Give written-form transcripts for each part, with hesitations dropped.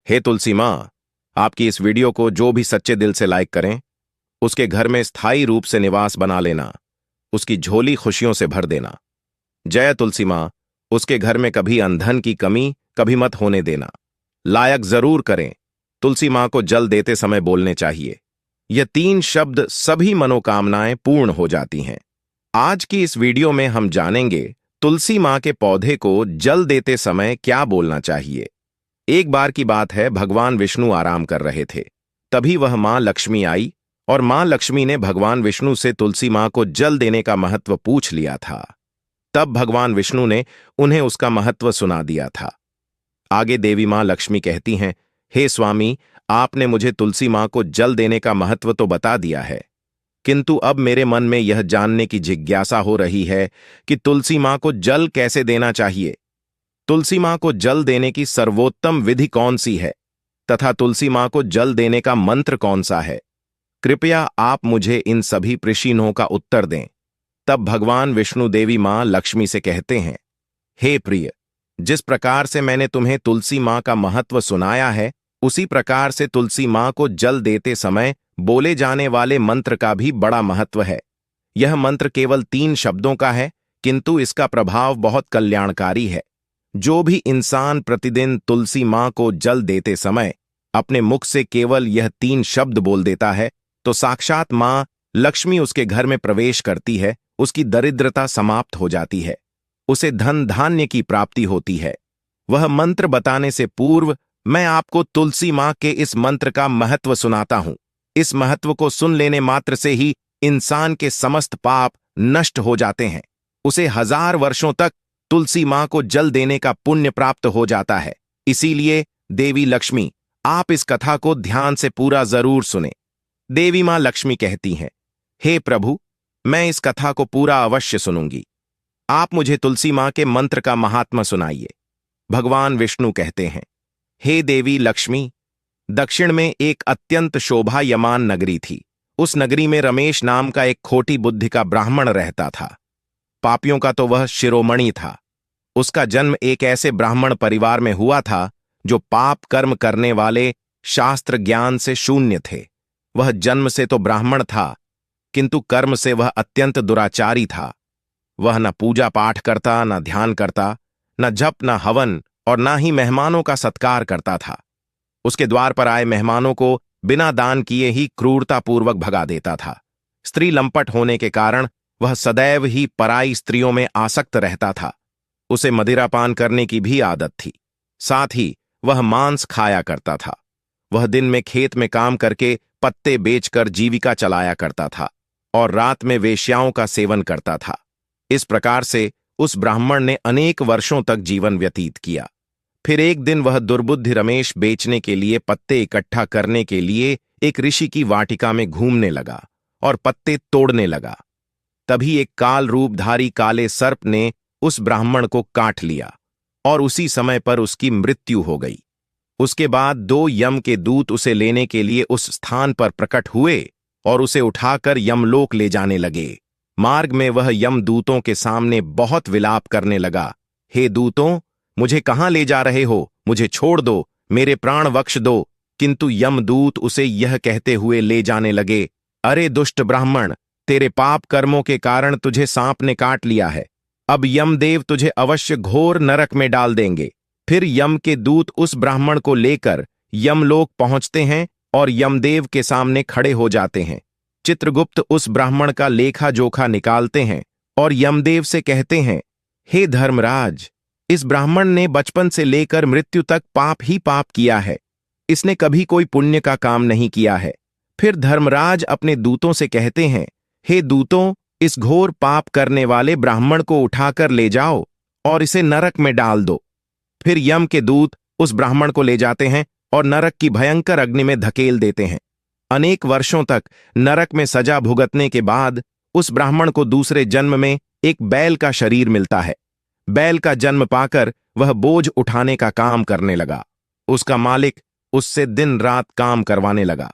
हे तुलसी माँ, आपकी इस वीडियो को जो भी सच्चे दिल से लाइक करें, उसके घर में स्थायी रूप से निवास बना लेना, उसकी झोली खुशियों से भर देना। जय तुलसी माँ, उसके घर में कभी अंधन की कमी कभी मत होने देना। लायक जरूर करें, तुलसी माँ को जल देते समय बोलने चाहिए। ये 3 शब्द सभी मनोकामनाएं पूर्ण हो जाती हैं। आज की इस वीडियो में हम जानेंगे तुलसी माँ के पौधे को जल देते समय क्या बोलना चाहिए। एक बार की बात है, भगवान विष्णु आराम कर रहे थे। तभी वह मां लक्ष्मी आई और मां लक्ष्मी ने भगवान विष्णु से तुलसी मां को जल देने का महत्व पूछ लिया था। तब भगवान विष्णु ने उन्हें उसका महत्व सुना दिया था। आगे देवी मां लक्ष्मी कहती हैं, हे स्वामी, आपने मुझे तुलसी मां को जल देने का महत्व तो बता दिया है, किंतु अब मेरे मन में यह जानने की जिज्ञासा हो रही है कि तुलसी मां को जल कैसे देना चाहिए। तुलसी मां को जल देने की सर्वोत्तम विधि कौन सी है तथा तुलसी मां को जल देने का मंत्र कौन सा है? कृपया आप मुझे इन सभी प्रश्नों का उत्तर दें। तब भगवान विष्णु देवी मां लक्ष्मी से कहते हैं, हे प्रिय, जिस प्रकार से मैंने तुम्हें तुलसी मां का महत्व सुनाया है, उसी प्रकार से तुलसी मां को जल देते समय बोले जाने वाले मंत्र का भी बड़ा महत्व है। यह मंत्र केवल 3 शब्दों का है, किंतु इसका प्रभाव बहुत कल्याणकारी है। जो भी इंसान प्रतिदिन तुलसी मां को जल देते समय अपने मुख से केवल यह 3 शब्द बोल देता है, तो साक्षात मां लक्ष्मी उसके घर में प्रवेश करती है, उसकी दरिद्रता समाप्त हो जाती है, उसे धन धान्य की प्राप्ति होती है। वह मंत्र बताने से पूर्व मैं आपको तुलसी मां के इस मंत्र का महत्व सुनाता हूं। इस महत्व को सुन लेने मात्र से ही इंसान के समस्त पाप नष्ट हो जाते हैं। उसे 1000 वर्षों तक तुलसी मां को जल देने का पुण्य प्राप्त हो जाता है। इसीलिए देवी लक्ष्मी, आप इस कथा को ध्यान से पूरा जरूर सुने। देवी मां लक्ष्मी कहती हैं, हे प्रभु, मैं इस कथा को पूरा अवश्य सुनूंगी। आप मुझे तुलसी मां के मंत्र का महात्मा सुनाइए। भगवान विष्णु कहते हैं, हे देवी लक्ष्मी, दक्षिण में एक अत्यंत शोभायमान नगरी थी। उस नगरी में रमेश नाम का एक खोटी बुद्धि का ब्राह्मण रहता था। पापियों का तो वह शिरोमणि था। उसका जन्म एक ऐसे ब्राह्मण परिवार में हुआ था जो पाप कर्म करने वाले, शास्त्र ज्ञान से शून्य थे। वह जन्म से तो ब्राह्मण था, किंतु कर्म से वह अत्यंत दुराचारी था। वह न पूजा पाठ करता, न ध्यान करता, न जप, न हवन और न ही मेहमानों का सत्कार करता था। उसके द्वार पर आए मेहमानों को बिना दान किए ही क्रूरतापूर्वक भगा देता था। स्त्री लंपट होने के कारण वह सदैव ही पराई स्त्रियों में आसक्त रहता था। उसे मदिरापान करने की भी आदत थी। साथ ही वह मांस खाया करता था। वह दिन में खेत में काम करके पत्ते बेचकर जीविका चलाया करता था और रात में वेश्याओं का सेवन करता था। इस प्रकार से उस ब्राह्मण ने अनेक वर्षों तक जीवन व्यतीत किया। फिर एक दिन वह दुर्बुद्धि रमेश बेचने के लिए पत्ते इकट्ठा करने के लिए एक ऋषि की वाटिका में घूमने लगा और पत्ते तोड़ने लगा। तभी एक काल रूपधारी काले सर्प ने उस ब्राह्मण को काट लिया और उसी समय पर उसकी मृत्यु हो गई। उसके बाद 2 यम के दूत उसे लेने के लिए उस स्थान पर प्रकट हुए और उसे उठाकर यमलोक ले जाने लगे। मार्ग में वह यमदूतों के सामने बहुत विलाप करने लगा, हे दूतों, मुझे कहां ले जा रहे हो? मुझे छोड़ दो, मेरे प्राण बख्श दो। किंतु यमदूत उसे यह कहते हुए ले जाने लगे, अरे दुष्ट ब्राह्मण, तेरे पाप कर्मों के कारण तुझे सांप ने काट लिया है। अब यमदेव तुझे अवश्य घोर नरक में डाल देंगे। फिर यम के दूत उस ब्राह्मण को लेकर यमलोक पहुंचते हैं और यमदेव के सामने खड़े हो जाते हैं। चित्रगुप्त उस ब्राह्मण का लेखा जोखा निकालते हैं और यमदेव से कहते हैं, हे धर्मराज, इस ब्राह्मण ने बचपन से लेकर मृत्यु तक पाप ही पाप किया है। इसने कभी कोई पुण्य का काम नहीं किया है। फिर धर्मराज अपने दूतों से कहते हैं, हे दूतों, इस घोर पाप करने वाले ब्राह्मण को उठाकर ले जाओ और इसे नरक में डाल दो। फिर यम के दूत उस ब्राह्मण को ले जाते हैं और नरक की भयंकर अग्नि में धकेल देते हैं। अनेक वर्षों तक नरक में सजा भुगतने के बाद उस ब्राह्मण को दूसरे जन्म में एक बैल का शरीर मिलता है। बैल का जन्म पाकर वह बोझ उठाने का काम करने लगा। उसका मालिक उससे दिन रात काम करवाने लगा।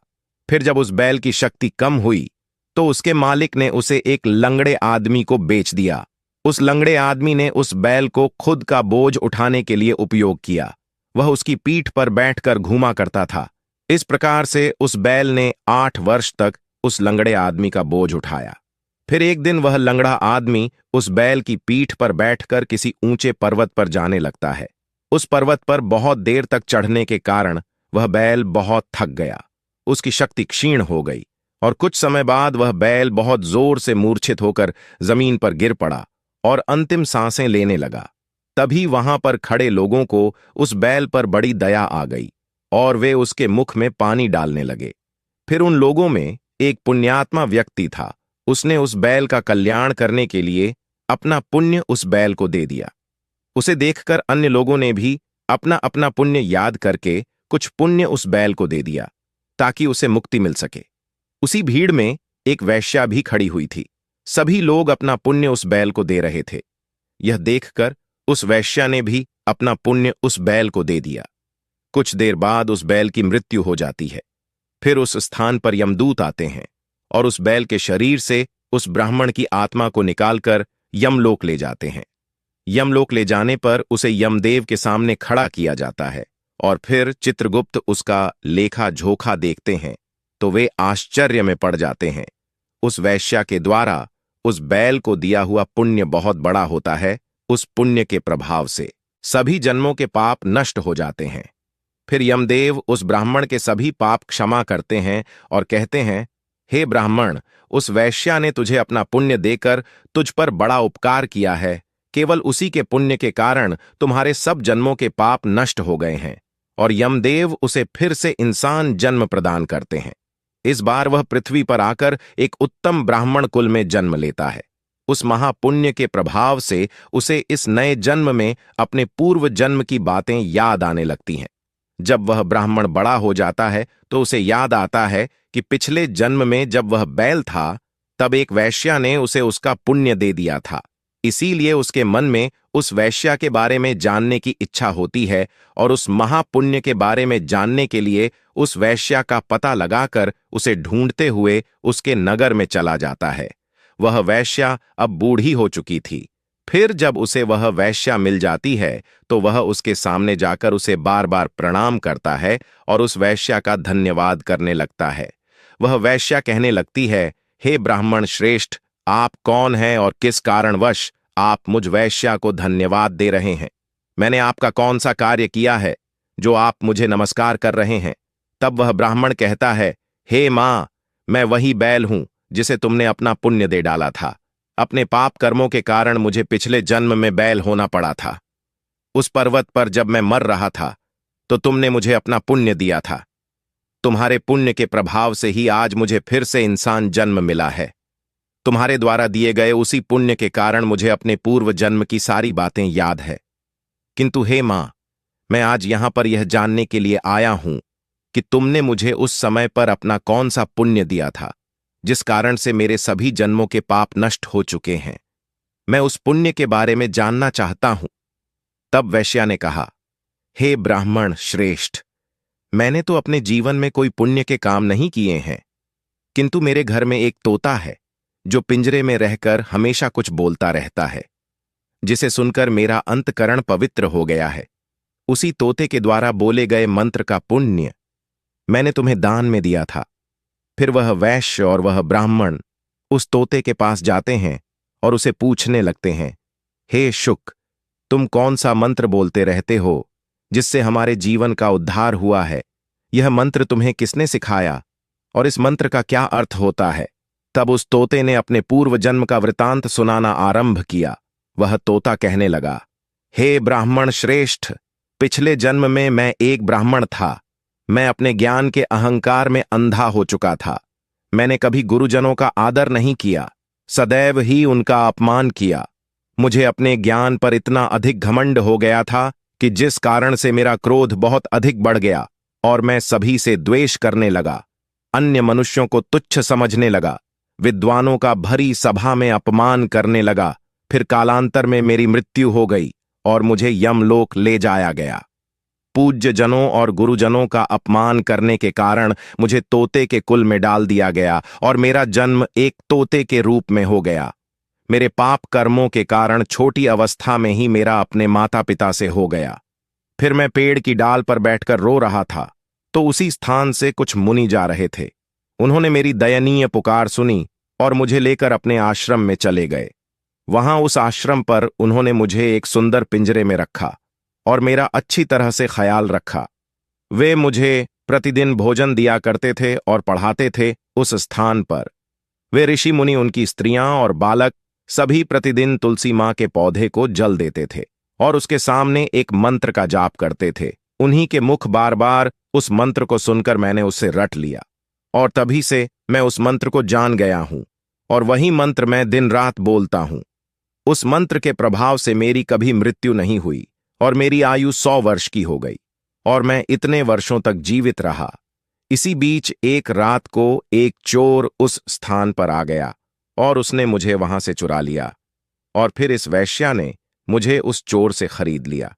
फिर जब उस बैल की शक्ति कम हुई तो उसके मालिक ने उसे एक लंगड़े आदमी को बेच दिया। उस लंगड़े आदमी ने उस बैल को खुद का बोझ उठाने के लिए उपयोग किया वह उसकी पीठ पर बैठकर घूमा करता था। इस प्रकार से उस बैल ने 8 वर्ष तक उस लंगड़े आदमी का बोझ उठाया। फिर एक दिन वह लंगड़ा आदमी उस बैल की पीठ पर बैठकर किसी ऊंचे पर्वत पर जाने लगता है। उस पर्वत पर बहुत देर तक चढ़ने के कारण वह बैल बहुत थक गया, उसकी शक्ति क्षीण हो गई और कुछ समय बाद वह बैल बहुत जोर से मूर्छित होकर जमीन पर गिर पड़ा और अंतिम सांसें लेने लगा। तभी वहां पर खड़े लोगों को उस बैल पर बड़ी दया आ गई और वे उसके मुख में पानी डालने लगे। फिर उन लोगों में एक पुण्यात्मा व्यक्ति था। उसने उस बैल का कल्याण करने के लिए अपना पुण्य उस बैल को दे दिया। उसे देखकर अन्य लोगों ने भी अपना अपना पुण्य याद करके कुछ पुण्य उस बैल को दे दिया ताकि उसे मुक्ति मिल सके। उसी भीड़ में एक वेश्या भी खड़ी हुई थी। सभी लोग अपना पुण्य उस बैल को दे रहे थे। यह देखकर उस वेश्या ने भी अपना पुण्य उस बैल को दे दिया। कुछ देर बाद उस बैल की मृत्यु हो जाती है। फिर उस स्थान पर यमदूत आते हैं और उस बैल के शरीर से उस ब्राह्मण की आत्मा को निकालकर यमलोक ले जाते हैं। यमलोक ले जाने पर उसे यमदेव के सामने खड़ा किया जाता है और फिर चित्रगुप्त उसका लेखा जोखा देखते हैं तो वे आश्चर्य में पड़ जाते हैं। उस वैश्या के द्वारा उस बैल को दिया हुआ पुण्य बहुत बड़ा होता है। उस पुण्य के प्रभाव से सभी जन्मों के पाप नष्ट हो जाते हैं। फिर यमदेव उस ब्राह्मण के सभी पाप क्षमा करते हैं और कहते हैं, हे ब्राह्मण, उस वैश्या ने तुझे अपना पुण्य देकर तुझ पर बड़ा उपकार किया है। केवल उसी के पुण्य के कारण तुम्हारे सब जन्मों के पाप नष्ट हो गए हैं और यमदेव उसे फिर से इंसान जन्म प्रदान करते हैं। इस बार वह पृथ्वी पर आकर एक उत्तम ब्राह्मण कुल में जन्म लेता है। उस महापुण्य के प्रभाव से उसे इस नए जन्म में अपने पूर्व जन्म की बातें याद आने लगती हैं। जब वह ब्राह्मण बड़ा हो जाता है तो उसे याद आता है कि पिछले जन्म में जब वह बैल था तब एक वैश्या ने उसे उसका पुण्य दे दिया था। इसीलिए उसके मन में उस वैश्या के बारे में जानने की इच्छा होती है और उस महापुण्य के बारे में जानने के लिए उस वैश्या का पता लगाकर उसे ढूंढते हुए उसके नगर में चला जाता है। वह वैश्या अब बूढ़ी हो चुकी थी। फिर जब उसे वह वैश्या मिल जाती है तो वह उसके सामने जाकर उसे बार बार प्रणाम करता है और उस वैश्या का धन्यवाद करने लगता है। वह वैश्या कहने लगती है, हे ब्राह्मण श्रेष्ठ, आप कौन हैं और किस कारणवश आप मुझ वैश्या को धन्यवाद दे रहे हैं? मैंने आपका कौन सा कार्य किया है जो आप मुझे नमस्कार कर रहे हैं? तब वह ब्राह्मण कहता है, हे मां, मैं वही बैल हूं जिसे तुमने अपना पुण्य दे डाला था। अपने पाप कर्मों के कारण मुझे पिछले जन्म में बैल होना पड़ा था। उस पर्वत पर जब मैं मर रहा था तो तुमने मुझे अपना पुण्य दिया था। तुम्हारे पुण्य के प्रभाव से ही आज मुझे फिर से इंसान जन्म मिला है। तुम्हारे द्वारा दिए गए उसी पुण्य के कारण मुझे अपने पूर्व जन्म की सारी बातें याद है। किंतु हे मां, मैं आज यहां पर यह जानने के लिए आया हूं कि तुमने मुझे उस समय पर अपना कौन सा पुण्य दिया था जिस कारण से मेरे सभी जन्मों के पाप नष्ट हो चुके हैं। मैं उस पुण्य के बारे में जानना चाहता हूं। तब वैश्या ने कहा, हे ब्राह्मण श्रेष्ठ, मैंने तो अपने जीवन में कोई पुण्य के काम नहीं किए हैं, किंतु मेरे घर में एक तोता है जो पिंजरे में रहकर हमेशा कुछ बोलता रहता है, जिसे सुनकर मेरा अंतकरण पवित्र हो गया है। उसी तोते के द्वारा बोले गए मंत्र का पुण्य मैंने तुम्हें दान में दिया था। फिर वह वैश्य और वह ब्राह्मण उस तोते के पास जाते हैं और उसे पूछने लगते हैं, हे शुक, तुम कौन सा मंत्र बोलते रहते हो जिससे हमारे जीवन का उद्धार हुआ है? यह मंत्र तुम्हें किसने सिखाया और इस मंत्र का क्या अर्थ होता है? तब उस तोते ने अपने पूर्व जन्म का वृतांत सुनाना आरंभ किया। वह तोता कहने लगा, हे ब्राह्मण श्रेष्ठ, पिछले जन्म में मैं एक ब्राह्मण था। मैं अपने ज्ञान के अहंकार में अंधा हो चुका था। मैंने कभी गुरुजनों का आदर नहीं किया, सदैव ही उनका अपमान किया। मुझे अपने ज्ञान पर इतना अधिक घमंड हो गया था कि जिस कारण से मेरा क्रोध बहुत अधिक बढ़ गया और मैं सभी से द्वेष करने लगा। अन्य मनुष्यों को तुच्छ समझने लगा, विद्वानों का भरी सभा में अपमान करने लगा। फिर कालांतर में मेरी मृत्यु हो गई और मुझे यमलोक ले जाया गया। पूज्य जनों और गुरुजनों का अपमान करने के कारण मुझे तोते के कुल में डाल दिया गया और मेरा जन्म एक तोते के रूप में हो गया। मेरे पाप कर्मों के कारण छोटी अवस्था में ही मेरा अपने माता पिता से हो गया। फिर मैं पेड़ की डाल पर बैठकर रो रहा था तो उसी स्थान से कुछ मुनि जा रहे थे। उन्होंने मेरी दयनीय पुकार सुनी और मुझे लेकर अपने आश्रम में चले गए। वहां उस आश्रम पर उन्होंने मुझे एक सुंदर पिंजरे में रखा और मेरा अच्छी तरह से ख्याल रखा। वे मुझे प्रतिदिन भोजन दिया करते थे और पढ़ाते थे उस स्थान पर। वे ऋषि मुनि, उनकी स्त्रियां और बालक सभी प्रतिदिन तुलसी मां के पौधे को जल देते थे और उसके सामने एक मंत्र का जाप करते थे। उन्हीं के मुख बार बार उस मंत्र को सुनकर मैंने उसे रट लिया और तभी से मैं उस मंत्र को जान गया हूं और वही मंत्र मैं दिन रात बोलता हूं। उस मंत्र के प्रभाव से मेरी कभी मृत्यु नहीं हुई और मेरी आयु 100 वर्ष की हो गई और मैं इतने वर्षों तक जीवित रहा। इसी बीच एक रात को एक चोर उस स्थान पर आ गया और उसने मुझे वहां से चुरा लिया और फिर इस वैश्या ने मुझे उस चोर से खरीद लिया।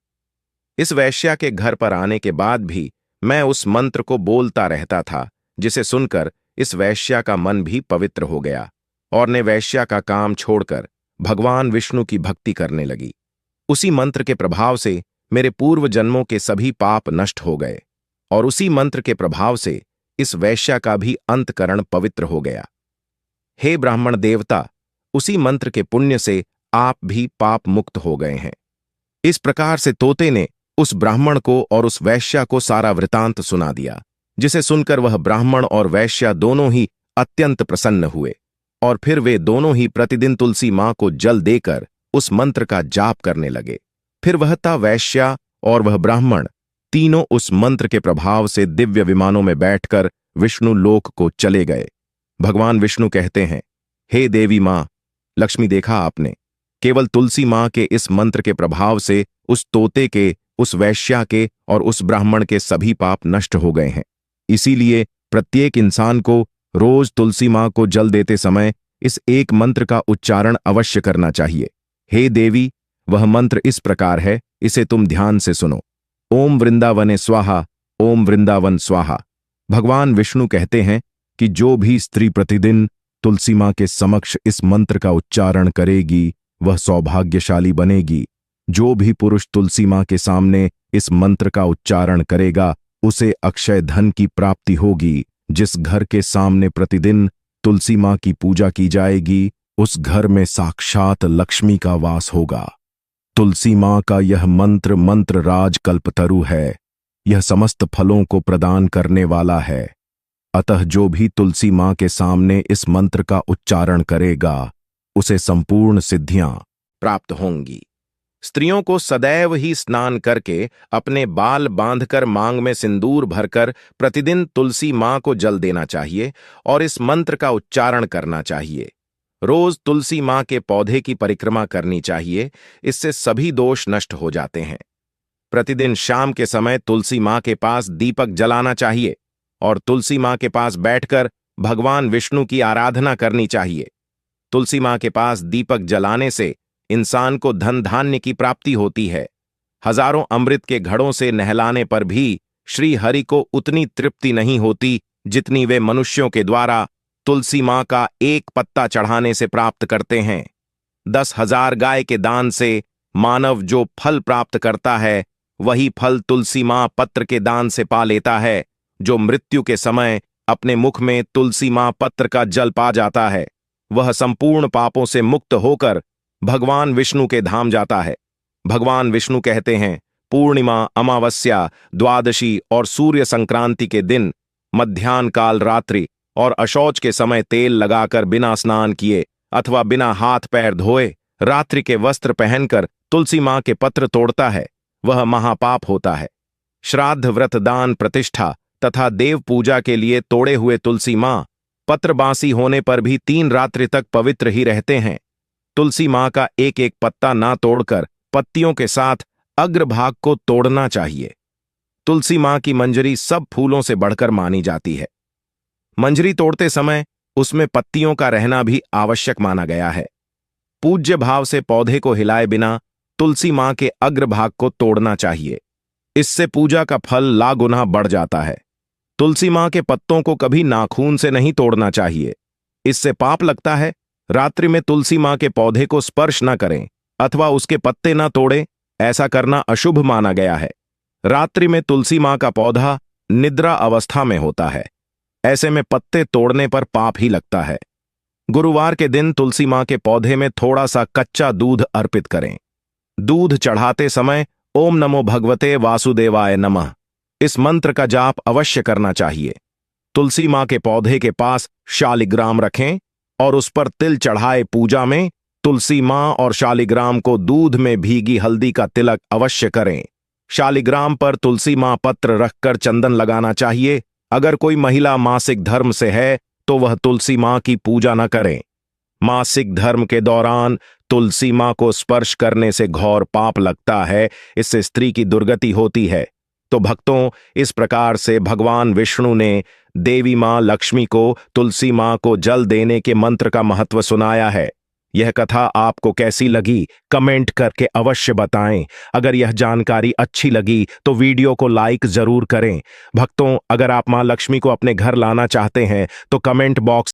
इस वैश्या के घर पर आने के बाद भी मैं उस मंत्र को बोलता रहता था, जिसे सुनकर इस वैश्या का मन भी पवित्र हो गया और ने वैश्या का काम छोड़कर भगवान विष्णु की भक्ति करने लगी। उसी मंत्र के प्रभाव से मेरे पूर्व जन्मों के सभी पाप नष्ट हो गए और उसी मंत्र के प्रभाव से इस वैश्या का भी अंतकरण पवित्र हो गया। हे ब्राह्मण देवता, उसी मंत्र के पुण्य से आप भी पाप मुक्त हो गए हैं। इस प्रकार से तोते ने उस ब्राह्मण को और उस वैश्या को सारा वृतांत सुना दिया, जिसे सुनकर वह ब्राह्मण और वैश्या दोनों ही अत्यंत प्रसन्न हुए और फिर वे दोनों ही प्रतिदिन तुलसी मां को जल देकर उस मंत्र का जाप करने लगे। फिर वह ता वैश्या और वह ब्राह्मण तीनों उस मंत्र के प्रभाव से दिव्य विमानों में बैठकर विष्णु लोक को चले गए। भगवान विष्णु कहते हैं, हे देवी मां लक्ष्मी, देखा आपने, केवल तुलसी मां के इस मंत्र के प्रभाव से उस तोते के, उस वैश्या के और उस ब्राह्मण के सभी पाप नष्ट हो गए हैं। इसीलिए प्रत्येक इंसान को रोज तुलसी मां को जल देते समय इस एक मंत्र का उच्चारण अवश्य करना चाहिए। हे देवी, वह मंत्र इस प्रकार है, इसे तुम ध्यान से सुनो। ओम वृंदावने स्वाहा, ओम वृंदावन स्वाहा। भगवान विष्णु कहते हैं कि जो भी स्त्री प्रतिदिन तुलसी मां के समक्ष इस मंत्र का उच्चारण करेगी वह सौभाग्यशाली बनेगी। जो भी पुरुष तुलसी मां के सामने इस मंत्र का उच्चारण करेगा उसे अक्षय धन की प्राप्ति होगी। जिस घर के सामने प्रतिदिन तुलसी मां की पूजा की जाएगी उस घर में साक्षात लक्ष्मी का वास होगा। तुलसी मां का यह मंत्र मंत्र राज कल्पतरु है। यह समस्त फलों को प्रदान करने वाला है। अतः जो भी तुलसी मां के सामने इस मंत्र का उच्चारण करेगा उसे संपूर्ण सिद्धियां प्राप्त होंगी। स्त्रियों को सदैव ही स्नान करके अपने बाल बांधकर मांग में सिंदूर भरकर प्रतिदिन तुलसी मां को जल देना चाहिए और इस मंत्र का उच्चारण करना चाहिए। रोज तुलसी मां के पौधे की परिक्रमा करनी चाहिए, इससे सभी दोष नष्ट हो जाते हैं। प्रतिदिन शाम के समय तुलसी मां के पास दीपक जलाना चाहिए और तुलसी मां के पास बैठकर भगवान विष्णु की आराधना करनी चाहिए। तुलसी मां के पास दीपक जलाने से इंसान को धन धान्य की प्राप्ति होती है। हजारों अमृत के घड़ों से नहलाने पर भी श्री हरि को उतनी तृप्ति नहीं होती जितनी वे मनुष्यों के द्वारा तुलसी मां का एक पत्ता चढ़ाने से प्राप्त करते हैं। 10,000 गाय के दान से मानव जो फल प्राप्त करता है वही फल तुलसी मां पत्र के दान से पा लेता है। जो मृत्यु के समय अपने मुख में तुलसी मां पत्र का जल पा जाता है वह संपूर्ण पापों से मुक्त होकर भगवान विष्णु के धाम जाता है। भगवान विष्णु कहते हैं, पूर्णिमा, अमावस्या, द्वादशी और सूर्य संक्रांति के दिन मध्याह्न काल रात्रि और अशौच के समय तेल लगाकर बिना स्नान किए अथवा बिना हाथ पैर धोए रात्रि के वस्त्र पहनकर तुलसी मां के पत्र तोड़ता है वह महापाप होता है। श्राद्ध, व्रत, दान, प्रतिष्ठा तथा देव पूजा के लिए तोड़े हुए तुलसी मां पत्र बासी होने पर भी 3 रात्रि तक पवित्र ही रहते हैं। तुलसी मां का एक एक पत्ता ना तोड़कर पत्तियों के साथ अग्रभाग को तोड़ना चाहिए। तुलसी मां की मंजरी सब फूलों से बढ़कर मानी जाती है। मंजरी तोड़ते समय उसमें पत्तियों का रहना भी आवश्यक माना गया है। पूज्य भाव से पौधे को हिलाए बिना तुलसी मां के अग्रभाग को तोड़ना चाहिए। इससे पूजा का फल लागुना बढ़ जाता है। तुलसी मां के पत्तों को कभी नाखून से नहीं तोड़ना चाहिए, इससे पाप लगता है। रात्रि में तुलसी मां के पौधे को स्पर्श न करें अथवा उसके पत्ते न तोड़ें, ऐसा करना अशुभ माना गया है। रात्रि में तुलसी मां का पौधा निद्रा अवस्था में होता है। ऐसे में पत्ते तोड़ने पर पाप ही लगता है। गुरुवार के दिन तुलसी मां के पौधे में थोड़ा सा कच्चा दूध अर्पित करें। दूध चढ़ाते समय ओम नमो भगवते वासुदेवाय नमः इस मंत्र का जाप अवश्य करना चाहिए। तुलसी मां के पौधे के पास शालिग्राम रखें और उस पर तिल चढ़ाए पूजा में तुलसी मां और शालिग्राम को दूध में भीगी हल्दी का तिलक अवश्य करें। शालिग्राम पर तुलसी मां पत्र रखकर चंदन लगाना चाहिए। अगर कोई महिला मासिक धर्म से है तो वह तुलसी मां की पूजा न करें। मासिक धर्म के दौरान तुलसी मां को स्पर्श करने से घोर पाप लगता है, इससे स्त्री की दुर्गति होती है। तो भक्तों, इस प्रकार से भगवान विष्णु ने देवी मां लक्ष्मी को तुलसी मां को जल देने के मंत्र का महत्व सुनाया है। यह कथा आपको कैसी लगी कमेंट करके अवश्य बताएं। अगर यह जानकारी अच्छी लगी तो वीडियो को लाइक जरूर करें। भक्तों, अगर आप मां लक्ष्मी को अपने घर लाना चाहते हैं तो कमेंट बॉक्स